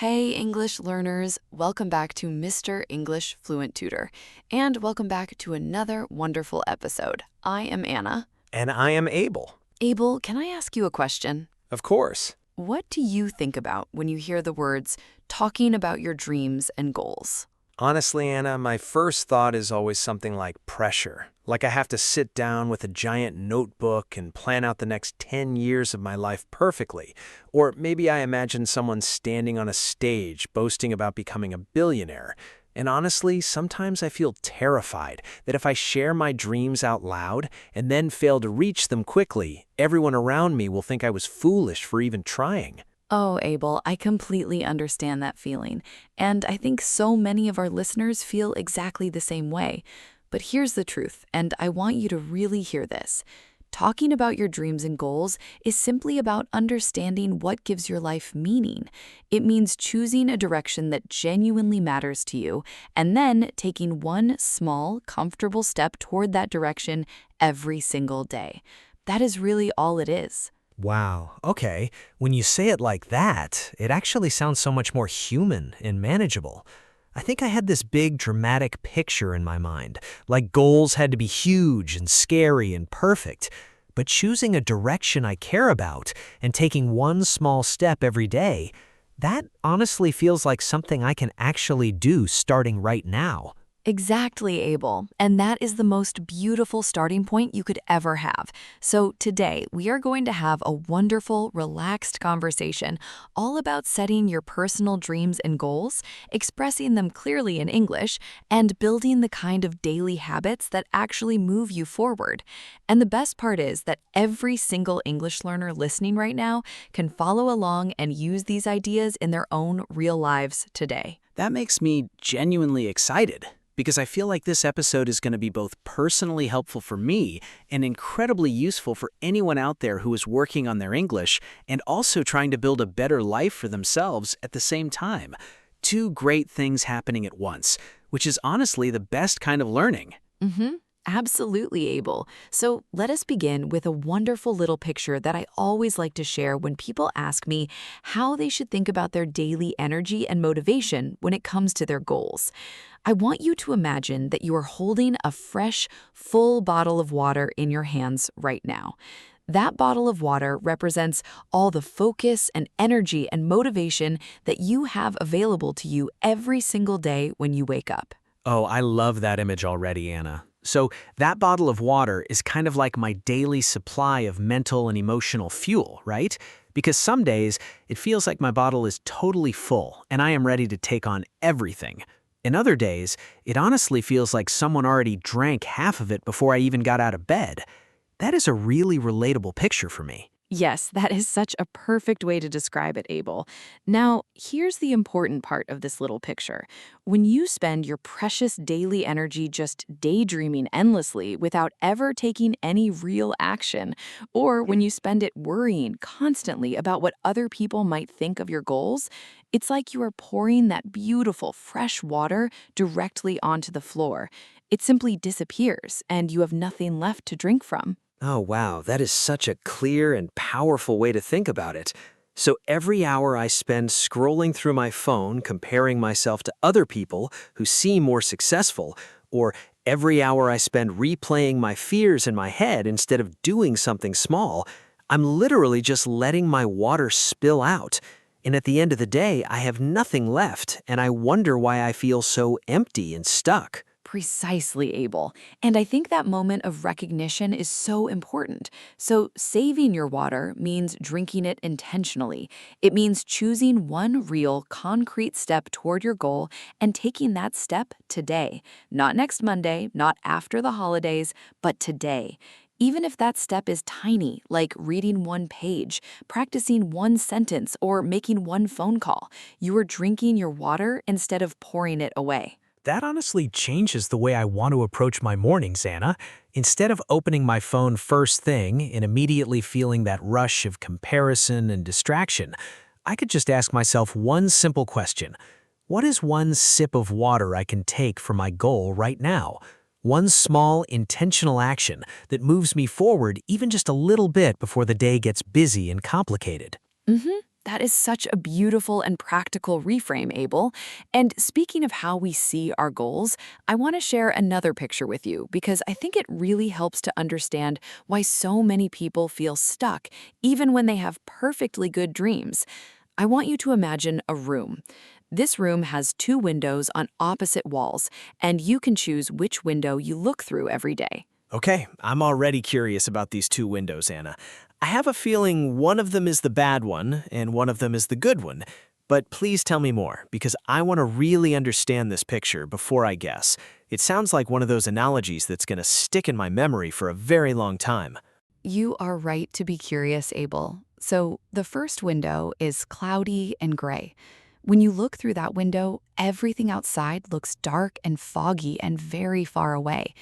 Hey, English learners, welcome back to Mr. English Fluent Tutor, and welcome back to another wonderful episode. I am Anna. And I am Abel. Abel, can I ask you a question? Of course. What do you think about when you hear the words talking about your dreams and goals? Honestly, Anna, my first thought is always something like pressure. Like I have to sit down with a giant notebook and plan out the next 10 years of my life perfectly. Or maybe I imagine someone standing on a stage boasting about becoming a billionaire. And honestly, sometimes I feel terrified that if I share my dreams out loud and then fail to reach them quickly, everyone around me will think I was foolish for even trying. Oh, Abel, I completely understand that feeling, and I think so many of our listeners feel exactly the same way. But here's the truth, and I want you to really hear this. Talking about your dreams and goals is simply about understanding what gives your life meaning. It means choosing a direction that genuinely matters to you, and then taking one small, comfortable step toward that direction every single day. That is really all it is. Wow, okay. When you say it like that, it actually sounds so much more human and manageable. I think I had this big dramatic picture in my mind, like goals had to be huge and scary and perfect. But choosing a direction I care about and taking one small step every day, that honestly feels like something I can actually do starting right now. Exactly, Abel. And that is the most beautiful starting point you could ever have. So today, we are going to have a wonderful, relaxed conversation all about setting your personal dreams and goals, expressing them clearly in English, and building the kind of daily habits that actually move you forward. And the best part is that every single English learner listening right now can follow along and use these ideas in their own real lives today. That makes me genuinely excited because I feel like this episode is going to be both personally helpful for me and incredibly useful for anyone out there who is working on their English and also trying to build a better life for themselves at the same time. Two great things happening at once, which is honestly the best kind of learning. Absolutely, Abel. So let us begin with a wonderful little picture that I always like to share when people ask me how they should think about their daily energy and motivation when it comes to their goals. I want you to imagine that you are holding a fresh, full bottle of water in your hands right now. That bottle of water represents all the focus and energy and motivation that you have available to you every single day when you wake up. Oh, I love that image already, Anna. So that bottle of water is kind of like my daily supply of mental and emotional fuel, right? Because some days it feels like my bottle is totally full and I am ready to take on everything. In other days, it honestly feels like someone already drank half of it before I even got out of bed. That is a really relatable picture for me. Yes, that is such a perfect way to describe it, Abel. Now, here's the important part of this little picture. When you spend your precious daily energy just daydreaming endlessly without ever taking any real action, or when you spend it worrying constantly about what other people might think of your goals, it's like you are pouring that beautiful fresh water directly onto the floor. It simply disappears, and you have nothing left to drink from. Oh, wow, that is such a clear and powerful way to think about it. So every hour I spend scrolling through my phone comparing myself to other people who seem more successful, or every hour I spend replaying my fears in my head instead of doing something small, I'm literally just letting my water spill out. And at the end of the day, I have nothing left, and I wonder why I feel so empty and stuck. Precisely, Abel. And I think that moment of recognition is so important. So saving your water means drinking it intentionally. It means choosing one real, concrete step toward your goal and taking that step today. Not next Monday, not after the holidays, but today. Even if that step is tiny, like reading one page, practicing one sentence, or making one phone call, you are drinking your water instead of pouring it away. That honestly changes the way I want to approach my mornings, Anna. Instead of opening my phone first thing and immediately feeling that rush of comparison and distraction, I could just ask myself one simple question. What is one sip of water I can take for my goal right now? One small, intentional action that moves me forward even just a little bit before the day gets busy and complicated. That is such a beautiful and practical reframe, Abel. And speaking of how we see our goals, I want to share another picture with you because I think it really helps to understand why so many people feel stuck, even when they have perfectly good dreams. I want you to imagine a room. This room has two windows on opposite walls, and you can choose which window you look through every day. Okay, I'm already curious about these two windows, Anna. I have a feeling one of them is the bad one and one of them is the good one. But please tell me more, because I want to really understand this picture before I guess. It sounds like one of those analogies that's going to stick in my memory for a very long time. You are right to be curious, Abel. So, the first window is cloudy and gray. When you look through that window, everything outside looks dark and foggy and very far away.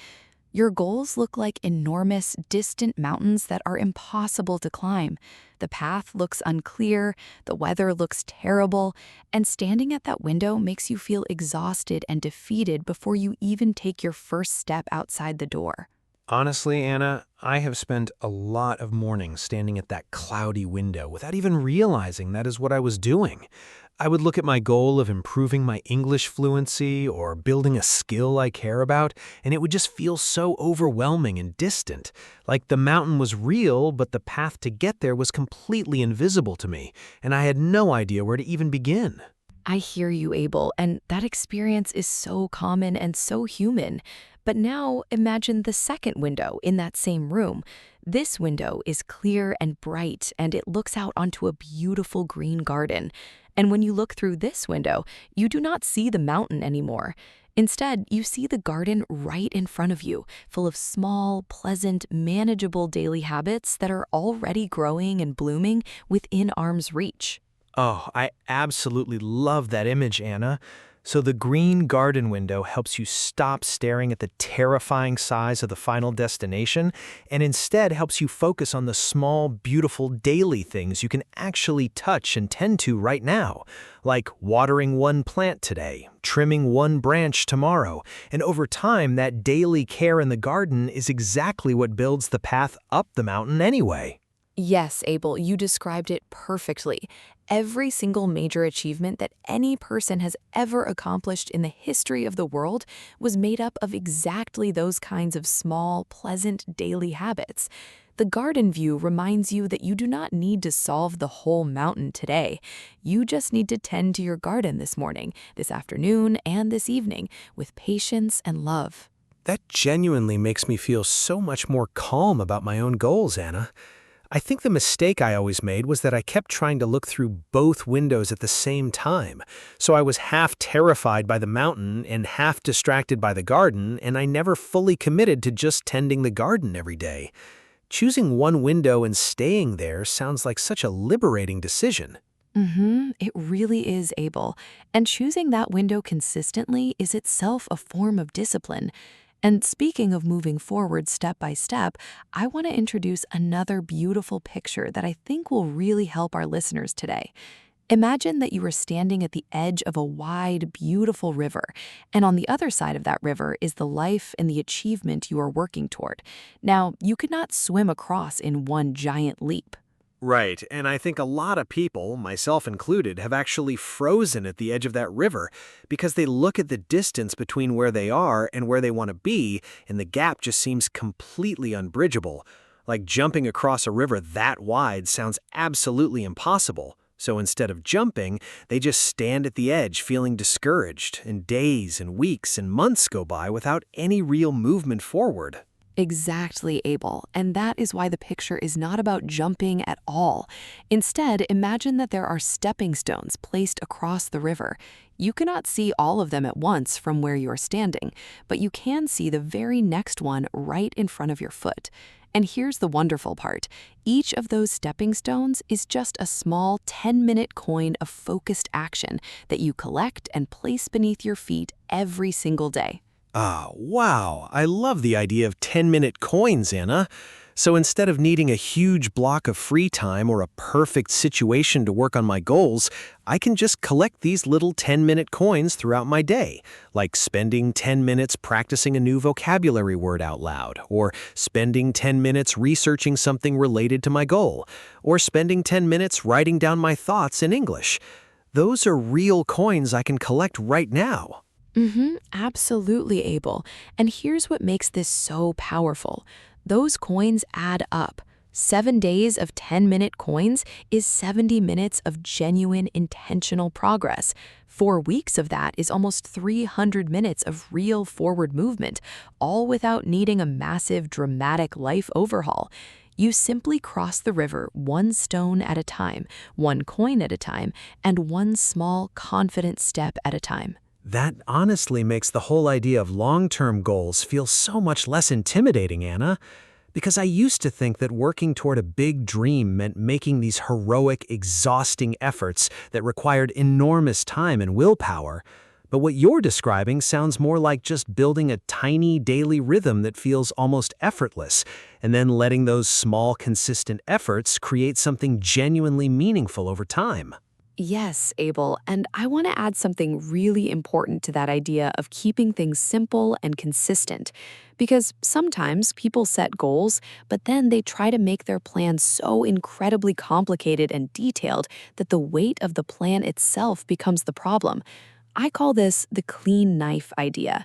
Your goals look like enormous, distant mountains that are impossible to climb. The path looks unclear, the weather looks terrible, and standing at that window makes you feel exhausted and defeated before you even take your first step outside the door. Honestly, Anna, I have spent a lot of mornings standing at that cloudy window without even realizing that is what I was doing. I would look at my goal of improving my English fluency or building a skill I care about, and it would just feel so overwhelming and distant. Like the mountain was real, but the path to get there was completely invisible to me, and I had no idea where to even begin. I hear you, Abel, and that experience is so common and so human. But now imagine the second window in that same room. This window is clear and bright, and it looks out onto a beautiful green garden. And when you look through this window, you do not see the mountain anymore. Instead, you see the garden right in front of you, full of small, pleasant, manageable daily habits that are already growing and blooming within arm's reach. Oh, I absolutely love that image, Anna. So the green garden window helps you stop staring at the terrifying size of the final destination and instead helps you focus on the small, beautiful daily things you can actually touch and tend to right now, like watering one plant today, trimming one branch tomorrow, and over time that daily care in the garden is exactly what builds the path up the mountain anyway. Yes, Abel, you described it perfectly. Every single major achievement that any person has ever accomplished in the history of the world was made up of exactly those kinds of small, pleasant daily habits. The garden view reminds you that you do not need to solve the whole mountain today. You just need to tend to your garden this morning, this afternoon, and this evening with patience and love. That genuinely makes me feel so much more calm about my own goals, Anna. I think the mistake I always made was that I kept trying to look through both windows at the same time. So I was half terrified by the mountain and half distracted by the garden, and I never fully committed to just tending the garden every day. Choosing one window and staying there sounds like such a liberating decision. It really is, Abel. And choosing that window consistently is itself a form of discipline. And speaking of moving forward step by step, I want to introduce another beautiful picture that I think will really help our listeners today. Imagine that you are standing at the edge of a wide, beautiful river, and on the other side of that river is the life and the achievement you are working toward. Now, you could not swim across in one giant leap. Right, and I think a lot of people, myself included, have actually frozen at the edge of that river because they look at the distance between where they are and where they want to be, and the gap just seems completely unbridgeable. Like jumping across a river that wide sounds absolutely impossible. So instead of jumping, they just stand at the edge feeling discouraged, and days and weeks and months go by without any real movement forward. Exactly, Abel. And that is why the picture is not about jumping at all. Instead, imagine that there are stepping stones placed across the river. You cannot see all of them at once from where you are standing, but you can see the very next one right in front of your foot. And here's the wonderful part. Each of those stepping stones is just a small 10-minute coin of focused action that you collect and place beneath your feet every single day. Ah, wow. I love the idea of 10-minute coins, Anna. So instead of needing a huge block of free time or a perfect situation to work on my goals, I can just collect these little 10-minute coins throughout my day, like spending 10 minutes practicing a new vocabulary word out loud, or spending 10 minutes researching something related to my goal, or spending 10 minutes writing down my thoughts in English. Those are real coins I can collect right now. Absolutely, Abel. And here's what makes this so powerful. Those coins add up. 7 days of 10-minute coins is 70 minutes of genuine, intentional progress. 4 weeks of that is almost 300 minutes of real forward movement, all without needing a massive, dramatic life overhaul. You simply cross the river one stone at a time, one coin at a time, and one small, confident step at a time. That honestly makes the whole idea of long-term goals feel so much less intimidating, Anna. Because I used to think that working toward a big dream meant making these heroic, exhausting efforts that required enormous time and willpower. But what you're describing sounds more like just building a tiny daily rhythm that feels almost effortless, and then letting those small, consistent efforts create something genuinely meaningful over time. Yes, Abel, and I want to add something really important to that idea of keeping things simple and consistent. Because sometimes people set goals, but then they try to make their plan so incredibly complicated and detailed that the weight of the plan itself becomes the problem. I call this the clean knife idea.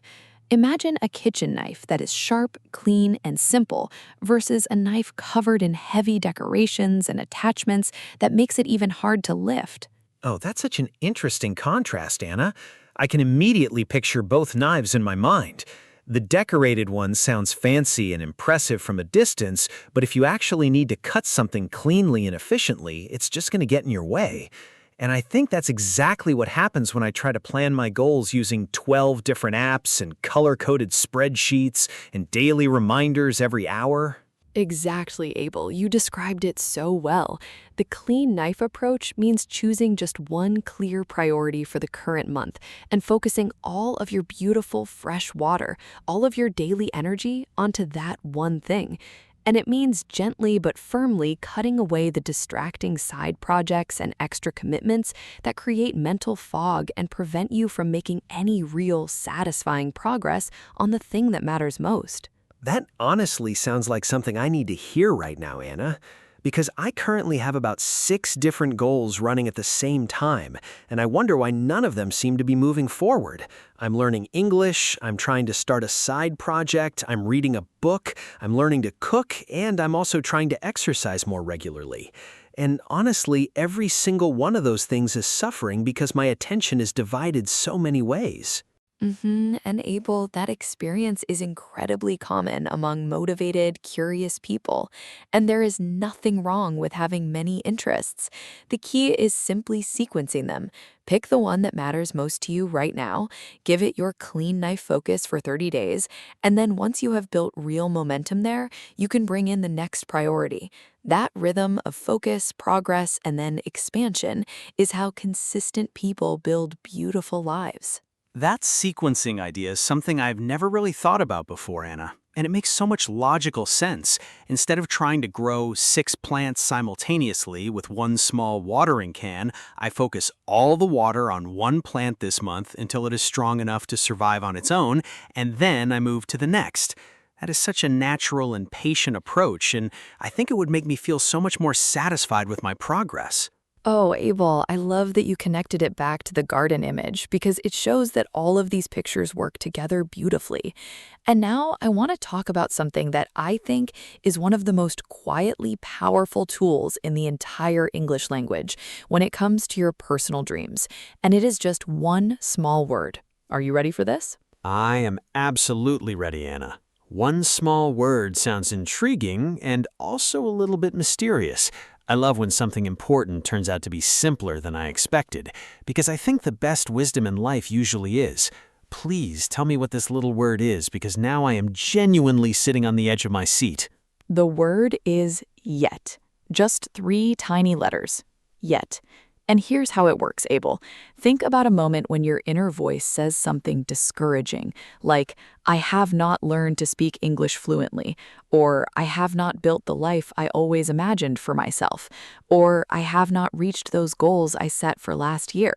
Imagine a kitchen knife that is sharp, clean, and simple versus a knife covered in heavy decorations and attachments that makes it even hard to lift. Oh, that's such an interesting contrast, Anna. I can immediately picture both knives in my mind. The decorated one sounds fancy and impressive from a distance, but if you actually need to cut something cleanly and efficiently, it's just going to get in your way. And I think that's exactly what happens when I try to plan my goals using 12 different apps and color-coded spreadsheets and daily reminders every hour. Exactly, Abel. You described it so well. The clean knife approach means choosing just one clear priority for the current month and focusing all of your beautiful, fresh water, all of your daily energy onto that one thing. And it means gently but firmly cutting away the distracting side projects and extra commitments that create mental fog and prevent you from making any real, satisfying progress on the thing that matters most. That honestly sounds like something I need to hear right now, Anna, because I currently have about 6 different goals running at the same time, and I wonder why none of them seem to be moving forward. I'm learning English, I'm trying to start a side project, I'm reading a book, I'm learning to cook, and I'm also trying to exercise more regularly. And honestly, every single one of those things is suffering because my attention is divided so many ways. And Abel, that experience is incredibly common among motivated, curious people, and there is nothing wrong with having many interests. The key is simply sequencing them. Pick the one that matters most to you right now, give it your clean knife focus for 30 days, and then once you have built real momentum there, you can bring in the next priority. That rhythm of focus, progress, and then expansion is how consistent people build beautiful lives. That sequencing idea is something I've never really thought about before, Anna. And it makes so much logical sense. Instead of trying to grow 6 plants simultaneously with one small watering can, I focus all the water on one plant this month until it is strong enough to survive on its own, and then I move to the next. That is such a natural and patient approach, and I think it would make me feel so much more satisfied with my progress. Oh, Abel, I love that you connected it back to the garden image because it shows that all of these pictures work together beautifully. And now I want to talk about something that I think is one of the most quietly powerful tools in the entire English language when it comes to your personal dreams. And it is just one small word. Are you ready for this? I am absolutely ready, Anna. One small word sounds intriguing and also a little bit mysterious. I love when something important turns out to be simpler than I expected, because I think the best wisdom in life usually is. Please tell me what this little word is, because now I am genuinely sitting on the edge of my seat. The word is yet. Just 3 tiny letters. Yet. And here's how it works, Abel. Think about a moment when your inner voice says something discouraging, like, I have not learned to speak English fluently, or I have not built the life I always imagined for myself, or I have not reached those goals I set for last year.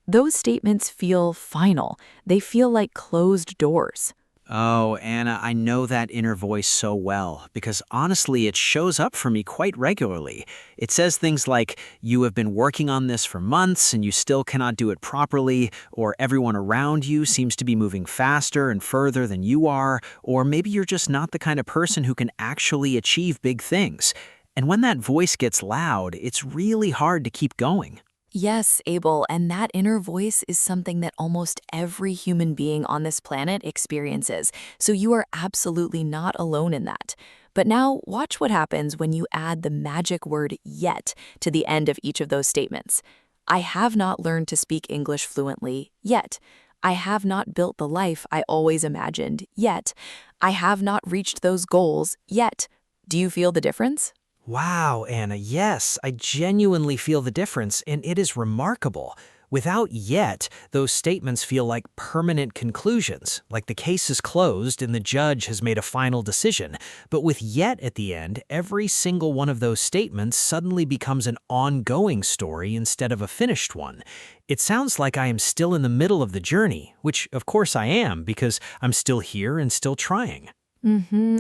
Those statements feel final. They feel like closed doors. Oh, Anna, I know that inner voice so well because honestly, it shows up for me quite regularly. It says things like, you have been working on this for months and you still cannot do it properly, or everyone around you seems to be moving faster and further than you are, or maybe you're just not the kind of person who can actually achieve big things. And when that voice gets loud, it's really hard to keep going. Yes, Abel, and that inner voice is something that almost every human being on this planet experiences, so you are absolutely not alone in that. But now, watch what happens when you add the magic word yet to the end of each of those statements. I have not learned to speak English fluently yet. I have not built the life I always imagined yet. I have not reached those goals yet. Do you feel the difference? Wow, Anna, yes, I genuinely feel the difference, and it is remarkable. Without yet, those statements feel like permanent conclusions, like the case is closed and the judge has made a final decision. But with yet at the end, every single one of those statements suddenly becomes an ongoing story instead of a finished one. It sounds like I am still in the middle of the journey, which of course I am because I'm still here and still trying.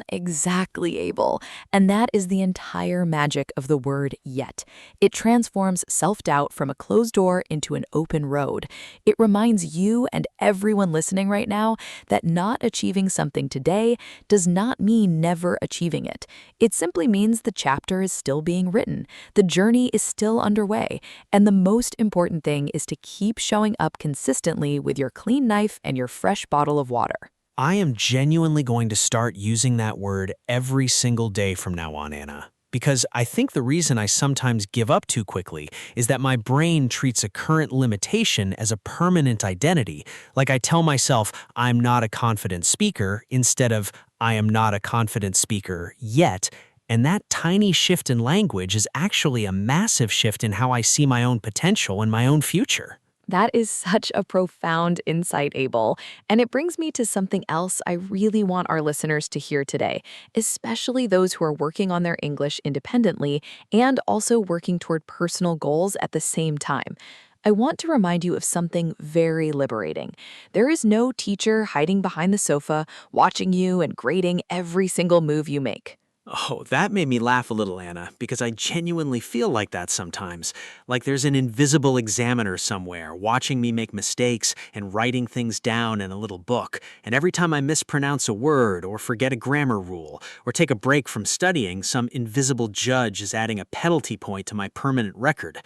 Exactly, Abel. And that is the entire magic of the word yet. It transforms self-doubt from a closed door into an open road. It reminds you and everyone listening right now that not achieving something today does not mean never achieving it. It simply means the chapter is still being written, the journey is still underway, and the most important thing is to keep showing up consistently with your clean knife and your fresh bottle of water. I am genuinely going to start using that word every single day from now on, Anna. Because I think the reason I sometimes give up too quickly is that my brain treats a current limitation as a permanent identity. Like I tell myself, I'm not a confident speaker, instead of, I am not a confident speaker yet. And that tiny shift in language is actually a massive shift in how I see my own potential and my own future. That is such a profound insight, Abel. And it brings me to something else I really want our listeners to hear today, especially those who are working on their English independently and also working toward personal goals at the same time. I want to remind you of something very liberating. There is no teacher hiding behind the sofa, watching you and grading every single move you make. Oh, that made me laugh a little, Anna, because I genuinely feel like that sometimes. Like there's an invisible examiner somewhere watching me make mistakes and writing things down in a little book. And every time I mispronounce a word or forget a grammar rule or take a break from studying, some invisible judge is adding a penalty point to my permanent record.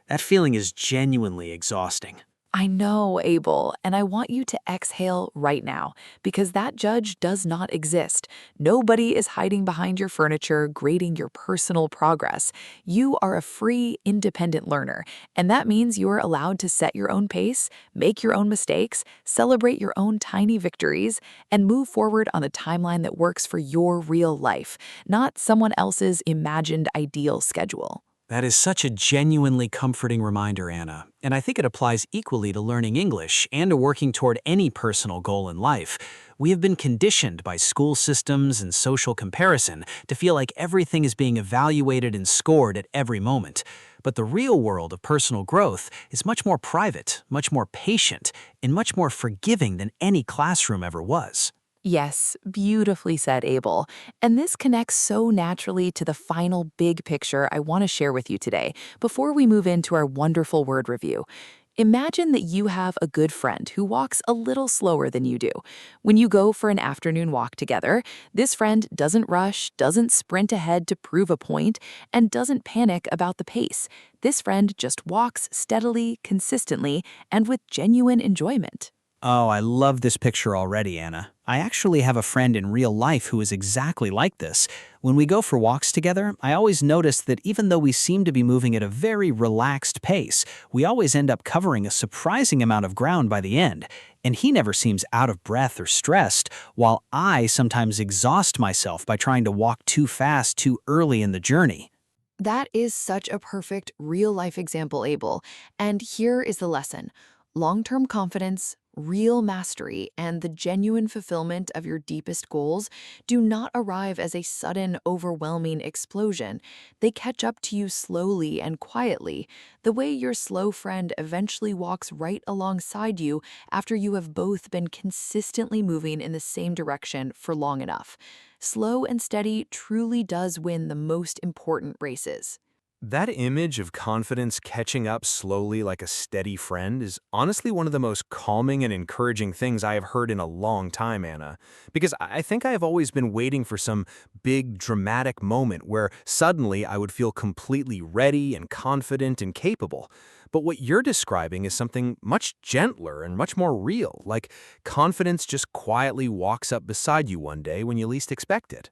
That feeling is genuinely exhausting. I know, Abel, and I want you to exhale right now because that judge does not exist. Nobody is hiding behind your furniture, grading your personal progress. You are a free, independent learner, and that means you are allowed to set your own pace, make your own mistakes, celebrate your own tiny victories, and move forward on the timeline that works for your real life, not someone else's imagined ideal schedule. That is such a genuinely comforting reminder, Anna, and I think it applies equally to learning English and to working toward any personal goal in life. We have been conditioned by school systems and social comparison to feel like everything is being evaluated and scored at every moment. But the real world of personal growth is much more private, much more patient, and much more forgiving than any classroom ever was. Yes, beautifully said, Abel. And this connects so naturally to the final big picture I want to share with you today before we move into our wonderful word review. Imagine that you have a good friend who walks a little slower than you do. When you go for an afternoon walk together, this friend doesn't rush, doesn't sprint ahead to prove a point, and doesn't panic about the pace. This friend just walks steadily, consistently, and with genuine enjoyment. Oh, I love this picture already, Anna. I actually have a friend in real life who is exactly like this. When we go for walks together, I always notice that even though we seem to be moving at a very relaxed pace, we always end up covering a surprising amount of ground by the end. And he never seems out of breath or stressed, while I sometimes exhaust myself by trying to walk too fast too early in the journey. That is such a perfect real life example, Abel. And here is the lesson: long term confidence, real mastery, and the genuine fulfillment of your deepest goals do not arrive as a sudden, overwhelming explosion. They catch up to you slowly and quietly, the way your slow friend eventually walks right alongside you after you have both been consistently moving in the same direction for long enough. Slow and steady truly does win the most important races. That image of confidence catching up slowly like a steady friend is honestly one of the most calming and encouraging things I have heard in a long time, Anna. Because I think I have always been waiting for some big dramatic moment where suddenly I would feel completely ready and confident and capable. But what you're describing is something much gentler and much more real, like confidence just quietly walks up beside you one day when you least expect it.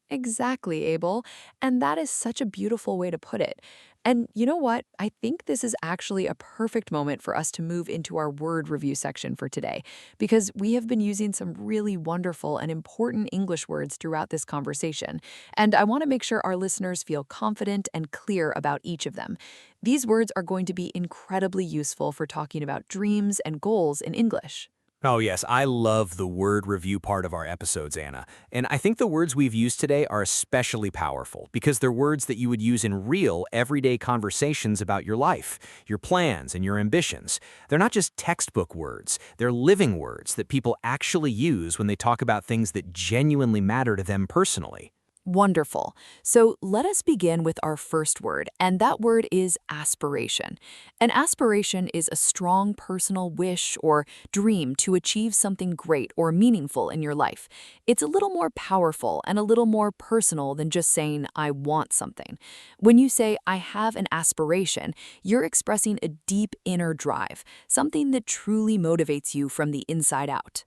Exactly, Abel. And that is such a beautiful way to put it. And you know what? I think this is actually a perfect moment for us to move into our word review section for today, because we have been using some really wonderful and important English words throughout this conversation. And I want to make sure our listeners feel confident and clear about each of them. These words are going to be incredibly useful for talking about dreams and goals in English. Oh, yes, I love the word review part of our episodes, Anna. And I think the words we've used today are especially powerful because they're words that you would use in real, everyday conversations about your life, your plans, and your ambitions. They're not just textbook words, they're living words that people actually use when they talk about things that genuinely matter to them personally. Wonderful. So let us begin with our first word, and that word is aspiration. An aspiration is a strong personal wish or dream to achieve something great or meaningful in your life. It's a little more powerful and a little more personal than just saying, I want something. When you say, I have an aspiration, you're expressing a deep inner drive, something that truly motivates you from the inside out.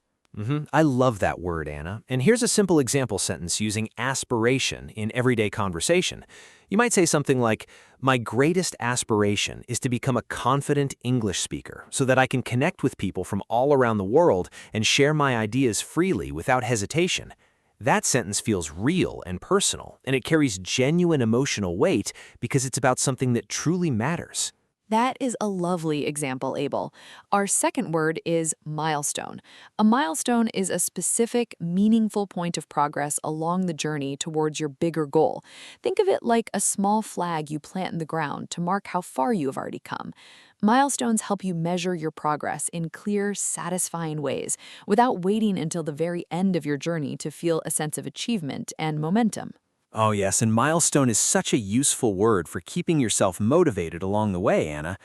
I love that word, Anna. And here's a simple example sentence using aspiration in everyday conversation. You might say something like, my greatest aspiration is to become a confident English speaker so that I can connect with people from all around the world and share my ideas freely without hesitation. That sentence feels real and personal, and it carries genuine emotional weight because it's about something that truly matters. That is a lovely example, Abel. Our second word is milestone. A milestone is a specific, meaningful point of progress along the journey towards your bigger goal. Think of it like a small flag you plant in the ground to mark how far you have already come. Milestones help you measure your progress in clear, satisfying ways without waiting until the very end of your journey to feel a sense of achievement and momentum. Oh, yes, and milestone is such a useful word for keeping yourself motivated along the way, Anna.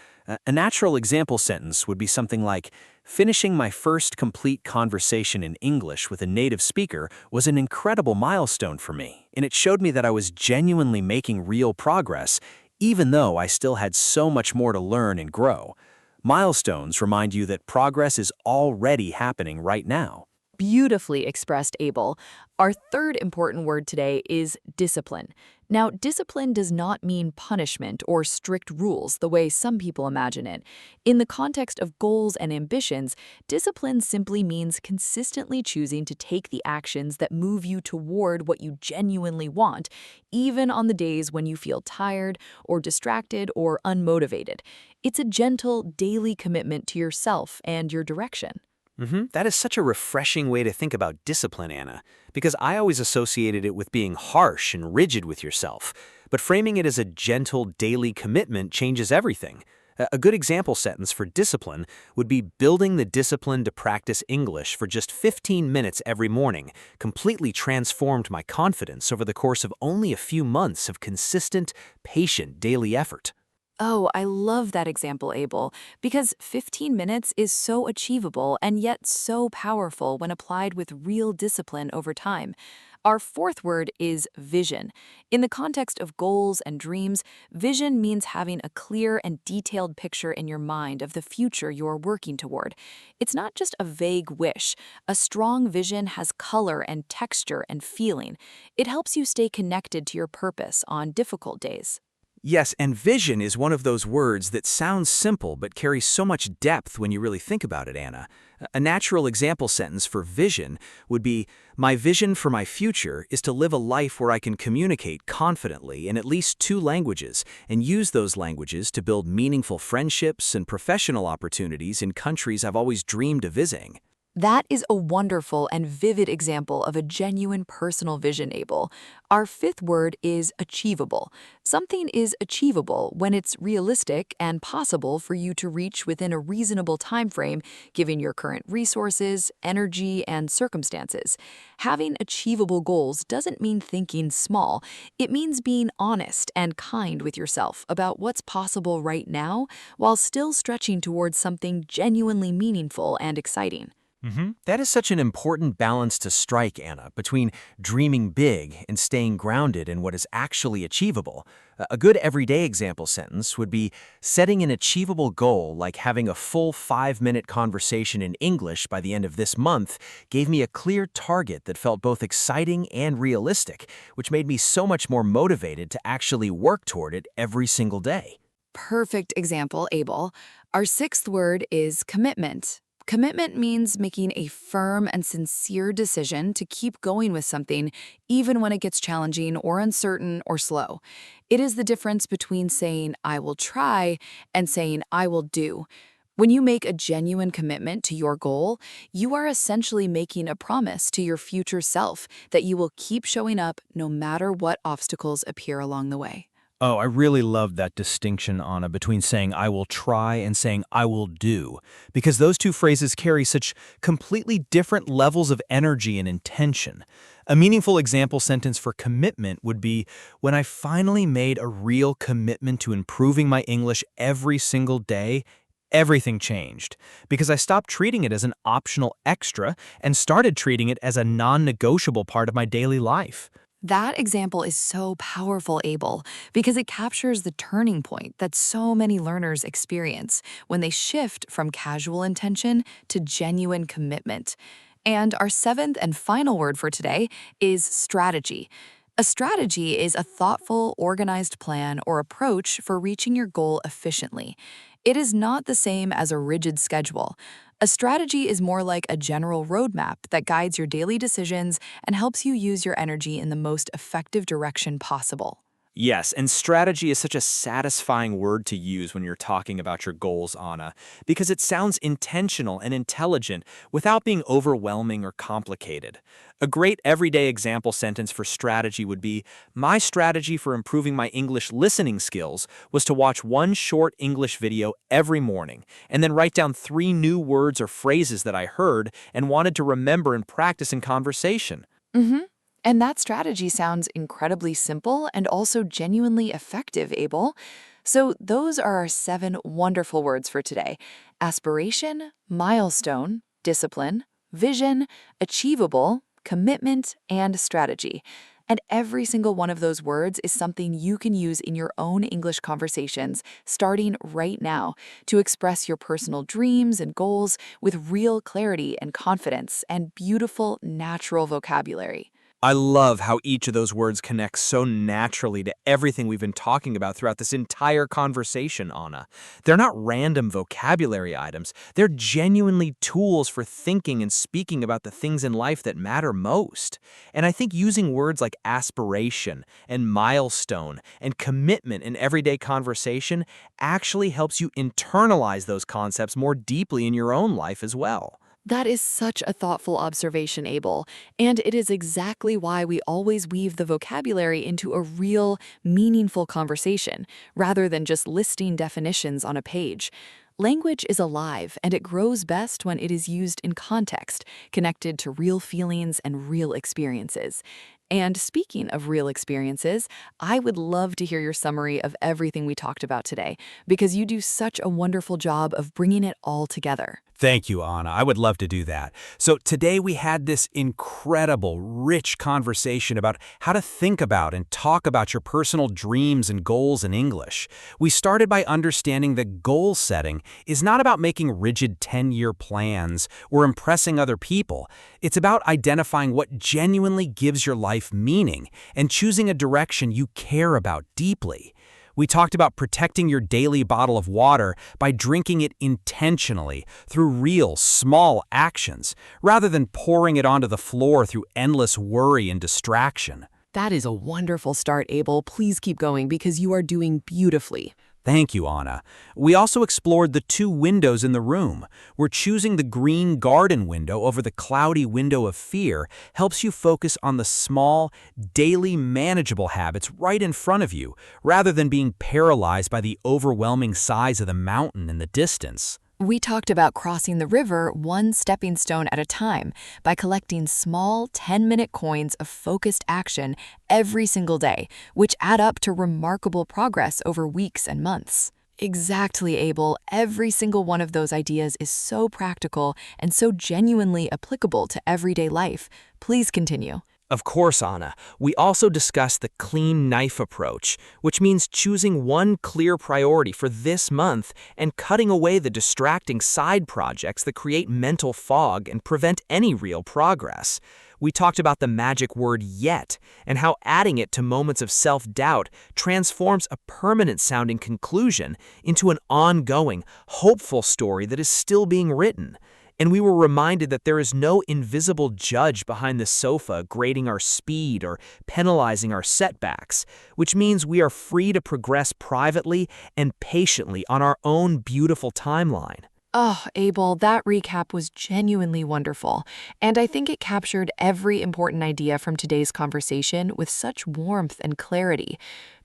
A natural example sentence would be something like, finishing my first complete conversation in English with a native speaker was an incredible milestone for me, and it showed me that I was genuinely making real progress, even though I still had so much more to learn and grow. Milestones remind you that progress is already happening right now. Beautifully expressed, Abel. Our third important word today is discipline. Now, discipline does not mean punishment or strict rules the way some people imagine it. In the context of goals and ambitions, discipline simply means consistently choosing to take the actions that move you toward what you genuinely want, even on the days when you feel tired or distracted or unmotivated. It's a gentle, daily commitment to yourself and your direction. That is such a refreshing way to think about discipline, Anna, because I always associated it with being harsh and rigid with yourself. But framing it as a gentle daily commitment changes everything. A good example sentence for discipline would be building the discipline to practice English for just 15 minutes every morning completely transformed my confidence over the course of only a few months of consistent, patient daily effort. Oh, I love that example, Abel, because 15 minutes is so achievable and yet so powerful when applied with real discipline over time. Our fourth word is vision. In the context of goals and dreams, vision means having a clear and detailed picture in your mind of the future you're working toward. It's not just a vague wish. A strong vision has color and texture and feeling. It helps you stay connected to your purpose on difficult days. Yes, and vision is one of those words that sounds simple but carries so much depth when you really think about it, Anna. A natural example sentence for vision would be, "My vision for my future is to live a life where I can communicate confidently in at least 2 languages and use those languages to build meaningful friendships and professional opportunities in countries I've always dreamed of visiting." That is a wonderful and vivid example of a genuine personal vision, Abel. Our fifth word is achievable. Something is achievable when it's realistic and possible for you to reach within a reasonable time frame, given your current resources, energy, and circumstances. Having achievable goals doesn't mean thinking small. It means being honest and kind with yourself about what's possible right now while still stretching towards something genuinely meaningful and exciting. That is such an important balance to strike, Anna, between dreaming big and staying grounded in what is actually achievable. A good everyday example sentence would be, "Setting an achievable goal like having a full 5-minute conversation in English by the end of this month gave me a clear target that felt both exciting and realistic, which made me so much more motivated to actually work toward it every single day." Perfect example, Abel. Our sixth word is commitment. Commitment means making a firm and sincere decision to keep going with something, even when it gets challenging or uncertain or slow. It is the difference between saying, "I will try," and saying, "I will do." When you make a genuine commitment to your goal, you are essentially making a promise to your future self that you will keep showing up no matter what obstacles appear along the way. Oh, I really love that distinction, Anna, between saying "I will try" and saying "I will do," because those two phrases carry such completely different levels of energy and intention. A meaningful example sentence for commitment would be, "When I finally made a real commitment to improving my English every single day, everything changed, because I stopped treating it as an optional extra and started treating it as a non-negotiable part of my daily life." That example is so powerful, Abel, because it captures the turning point that so many learners experience when they shift from casual intention to genuine commitment. And our seventh and final word for today is strategy. A strategy is a thoughtful, organized plan or approach for reaching your goal efficiently. It is not the same as a rigid schedule. A strategy is more like a general roadmap that guides your daily decisions and helps you use your energy in the most effective direction possible. Yes, and strategy is such a satisfying word to use when you're talking about your goals, Anna, because it sounds intentional and intelligent without being overwhelming or complicated. A great everyday example sentence for strategy would be, "My strategy for improving my English listening skills was to watch one short English video every morning, and then write down 3 new words or phrases that I heard and wanted to remember and practice in conversation." Mm-hmm. And that strategy sounds incredibly simple and also genuinely effective, Abel. So those are our 7 wonderful words for today: aspiration, milestone, discipline, vision, achievable, commitment, and strategy. And every single one of those words is something you can use in your own English conversations, starting right now, to express your personal dreams and goals with real clarity and confidence and beautiful, natural vocabulary. I love how each of those words connects so naturally to everything we've been talking about throughout this entire conversation, Anna. They're not random vocabulary items. They're genuinely tools for thinking and speaking about the things in life that matter most. And I think using words like aspiration and milestone and commitment in everyday conversation actually helps you internalize those concepts more deeply in your own life as well. That is such a thoughtful observation, Abel, and it is exactly why we always weave the vocabulary into a real, meaningful conversation, rather than just listing definitions on a page. Language is alive, and it grows best when it is used in context, connected to real feelings and real experiences. And speaking of real experiences, I would love to hear your summary of everything we talked about today, because you do such a wonderful job of bringing it all together. Thank you, Anna. I would love to do that. So today we had this incredible, rich conversation about how to think about and talk about your personal dreams and goals in English. We started by understanding that goal setting is not about making rigid 10-year plans or impressing other people. It's about identifying what genuinely gives your life meaning and choosing a direction you care about deeply. We talked about protecting your daily bottle of water by drinking it intentionally through real, small actions, rather than pouring it onto the floor through endless worry and distraction. That is a wonderful start, Abel. Please keep going because you are doing beautifully. Thank you, Anna. We also explored the two windows in the room. We're choosing the green garden window over the cloudy window of fear helps you focus on the small, daily manageable habits right in front of you, rather than being paralyzed by the overwhelming size of the mountain in the distance. We talked about crossing the river one stepping stone at a time by collecting small 10-minute coins of focused action every single day, which add up to remarkable progress over weeks and months. Exactly, Abel. Every single one of those ideas is so practical and so genuinely applicable to everyday life. Please continue. Of course, Anna. We also discussed the clean knife approach, which means choosing one clear priority for this month and cutting away the distracting side projects that create mental fog and prevent any real progress. We talked about the magic word yet and how adding it to moments of self-doubt transforms a permanent-sounding conclusion into an ongoing, hopeful story that is still being written. And we were reminded that there is no invisible judge behind the sofa grading our speed or penalizing our setbacks, which means we are free to progress privately and patiently on our own beautiful timeline. Oh, Abel, that recap was genuinely wonderful, and I think it captured every important idea from today's conversation with such warmth and clarity.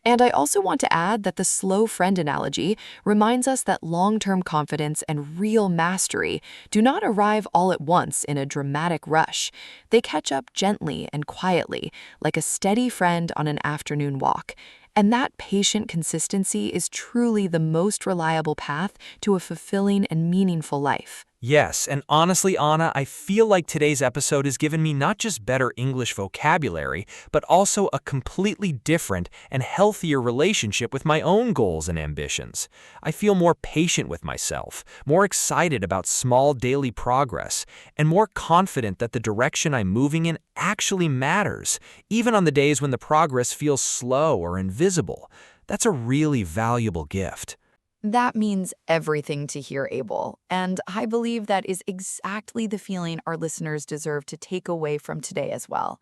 And I also want to add that the slow friend analogy reminds us that long-term confidence and real mastery do not arrive all at once in a dramatic rush. They catch up gently and quietly, like a steady friend on an afternoon walk. And that patient consistency is truly the most reliable path to a fulfilling and meaningful life. Yes, and honestly, Anna, I feel like today's episode has given me not just better English vocabulary, but also a completely different and healthier relationship with my own goals and ambitions. I feel more patient with myself, more excited about small daily progress, and more confident that the direction I'm moving in actually matters, even on the days when the progress feels slow or invisible. That's a really valuable gift. That means everything to hear, Abel, and I believe that is exactly the feeling our listeners deserve to take away from today as well.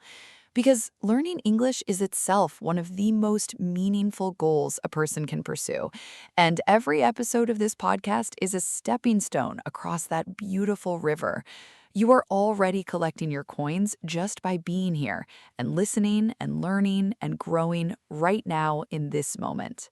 Because learning English is itself one of the most meaningful goals a person can pursue. And every episode of this podcast is a stepping stone across that beautiful river. You are already collecting your coins just by being here and listening and learning and growing right now in this moment.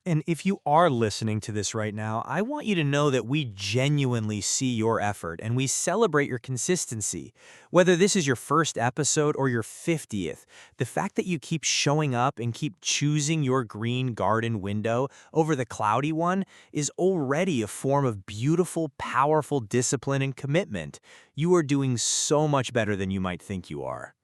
And if you are listening to this right now, I want you to know that we genuinely see your effort and we celebrate your consistency. Whether this is your first episode or your 50th, the fact that you keep showing up and keep choosing your green garden window over the cloudy one is already a form of beautiful, powerful discipline and commitment. You are doing so much better than you might think you are.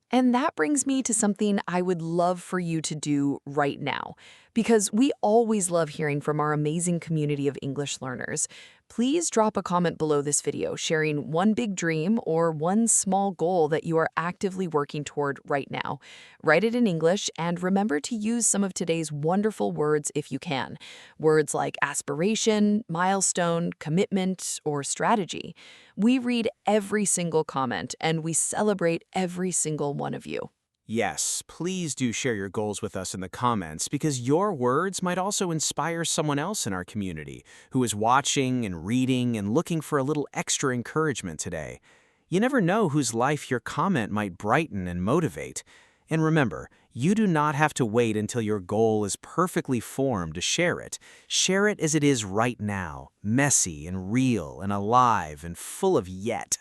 And that brings me to something I would love for you to do right now, because we always love hearing from our amazing community of English learners. Please drop a comment below this video sharing one big dream or one small goal that you are actively working toward right now. Write it in English and remember to use some of today's wonderful words if you can. Words like aspiration, milestone, commitment, or strategy. We read every single comment and we celebrate every single one of you. Yes, please do share your goals with us in the comments because your words might also inspire someone else in our community who is watching and reading and looking for a little extra encouragement today. You never know whose life your comment might brighten and motivate. And remember, you do not have to wait until your goal is perfectly formed to share it. Share it as it is right now, messy and real and alive and full of yet.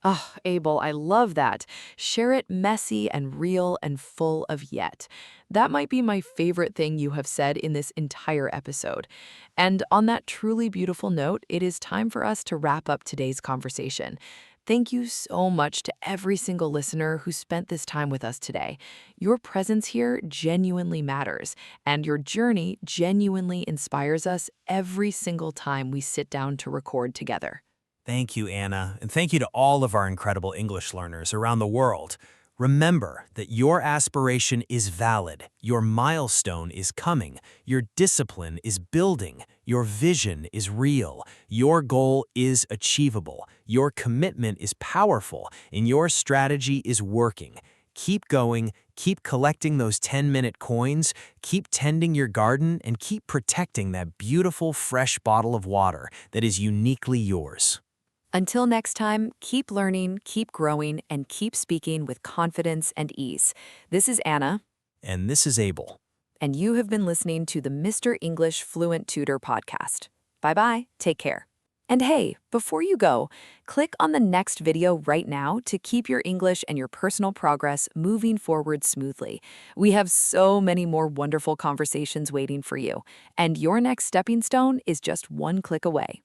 Oh, Abel, I love that. Share it messy and real and full of yet. That might be my favorite thing you have said in this entire episode. And on that truly beautiful note, it is time for us to wrap up today's conversation. Thank you so much to every single listener who spent this time with us today. Your presence here genuinely matters, and your journey genuinely inspires us every single time we sit down to record together. Thank you, Anna, and thank you to all of our incredible English learners around the world. Remember that your aspiration is valid, your milestone is coming, your discipline is building, your vision is real, your goal is achievable, your commitment is powerful, and your strategy is working. Keep going, keep collecting those 10-minute coins, keep tending your garden, and keep protecting that beautiful fresh bottle of water that is uniquely yours. Until next time, keep learning, keep growing, and keep speaking with confidence and ease. This is Anna, And this is Abel. and you have been listening to the Mr. English Fluent Tutor podcast. Bye-bye, take care. And hey, before you go, click on the next video right now to keep your English and your personal progress moving forward smoothly. We have so many more wonderful conversations waiting for you, and your next stepping stone is just one click away.